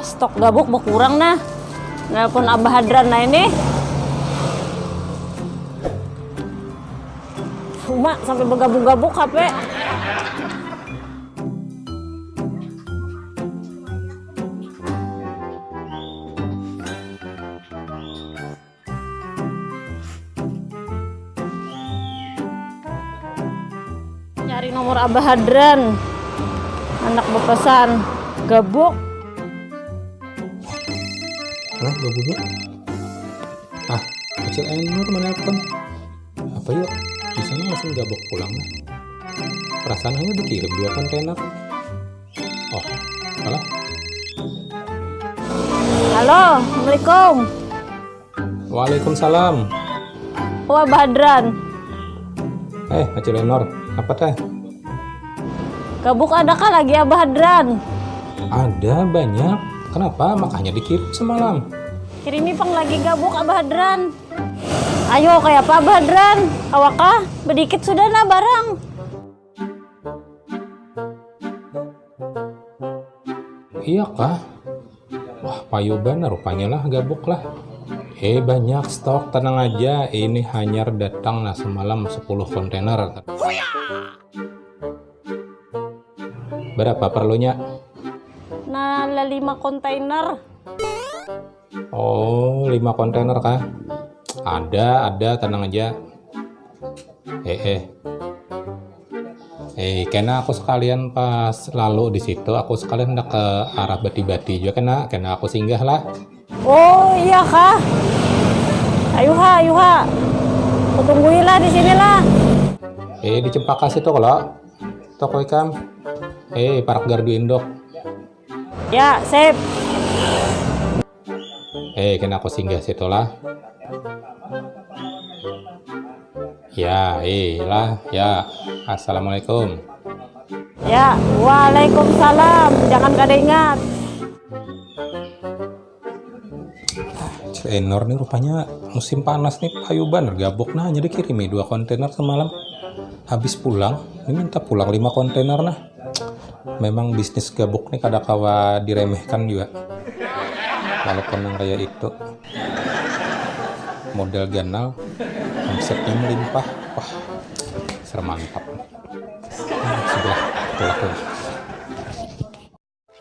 Stok gabuk berkurang nah. Nelpon Abah Hadran nah ini. Cuma sampai bergabung-gabung HP. Nyari nomor Abah Hadran. Anak berpesan gabuk. Hah, gabungnya? Ah, kecil Enur menelpon. Apa yuk? Di sana langsung gabok pulang. Perasaan hanya dikirim 2 kontainer. Oh, alah. Halo, Assalamualaikum. Waalaikumsalam. Wah, Abah Hadran. Kecil Enur, apa teh? Gabuk adakah lagi Abah Hadran? Ada banyak. Kenapa? Makanya dikirim semalam. Kirimi pang lagi gabuk Abah Hadran. Ayo kayak apa Abah Hadran? Awakah bedikit sudah nah barang. Iya kah? Wah, payuban rupanya lah gabuk lah. Banyak stok, tenang aja. Ini hanya datang nah semalam 10 kontainer. Berapa perlunya? Nah, 5 kontainer. Oh, 5 kontainer kah? Ada, tenang aja. Kena aku sekalian pas lalu di situ, aku sekalian hendak ke arah Bati-Bati juga kena aku singgah lah. Oh iya kah? Ayo ha. Aku tungguin lah di sini lah. Di Cempaka situ kalau toko ikan. Parak Gardu Indok. Ya, sip. Kena aku singgah situ lah. Ya, ya. Assalamualaikum. Ya, waalaikumsalam. Jangan kada ingat. Enor nih rupanya musim panas nih payuban gabuk nah jadi kirimi 2 kontainer semalam. Habis pulang, ini minta pulang 5 kontainer nah. Memang bisnis gabuk nih kada kawa diremehkan juga. Walaupun yang kayak itu model ganal, omsetnya melimpah. Wah, mantap. Sebelah pelaku.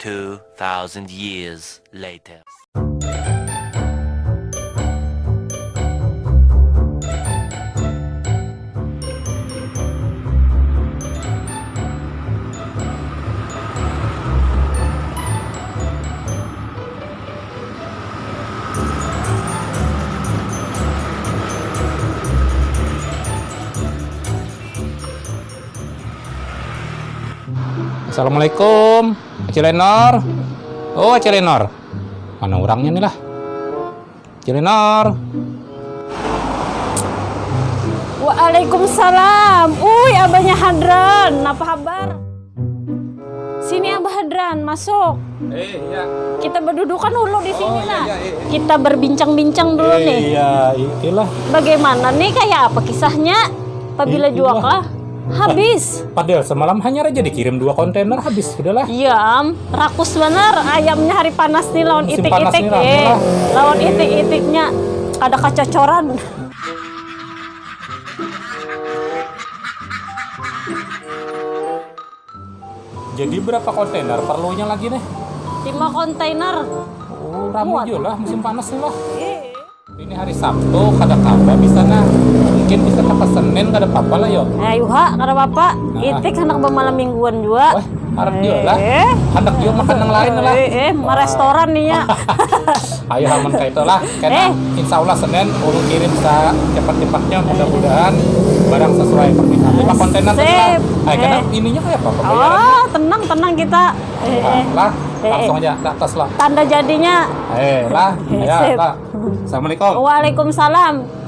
2000 years later. Assalamualaikum, Cilenor. Oh, Cilenor. Mana orangnya nih lah? Cilenor. Waalaikumsalam. Abahnya Hadran. Apa kabar? Sini Abah Hadran, masuk. Iya. Kita berdudukan dulu di sini lah. Iya. Kita berbincang-bincang dulu nih. Iya, itulah. Bagaimana nih kayak apa kisahnya? Apabila jual habis. Padahal semalam hanya aja dikirim 2 kontainer habis sudahlah. Iya, rakus bener ayamnya hari panas nih lawan Musim itik-itik panas nih, lawan itik-itiknya ada kecocoran. Jadi berapa kontainer perlunya lagi nih? 5 kontainer. Oh, ramu juga lah musim panas nih lah. Iya. Ini hari Sabtu, kada kabar bisa nah. Mungkin bisa ke Senin, kada apa-apa lah yo. Ayo ha, kada apa-apa. Itik hendak bermalam mingguan juga. Wah, harap juga lah. Hendak juga makan yang lain lah. Mau restoran nih ya. Ayo aman kayak itu lah. Karena insya Allah Senin urung kirim cepat-cepatnya mudah-mudahan barang sesuai permintaan. 5 kontainer Sip. Karena ininya kayak apa pembayarannya? Oh, tenang kita. Lah, langsung aja ke atas lah. Tanda jadinya. Lah, ya Sip. lah. Assalamualaikum. Waalaikumsalam.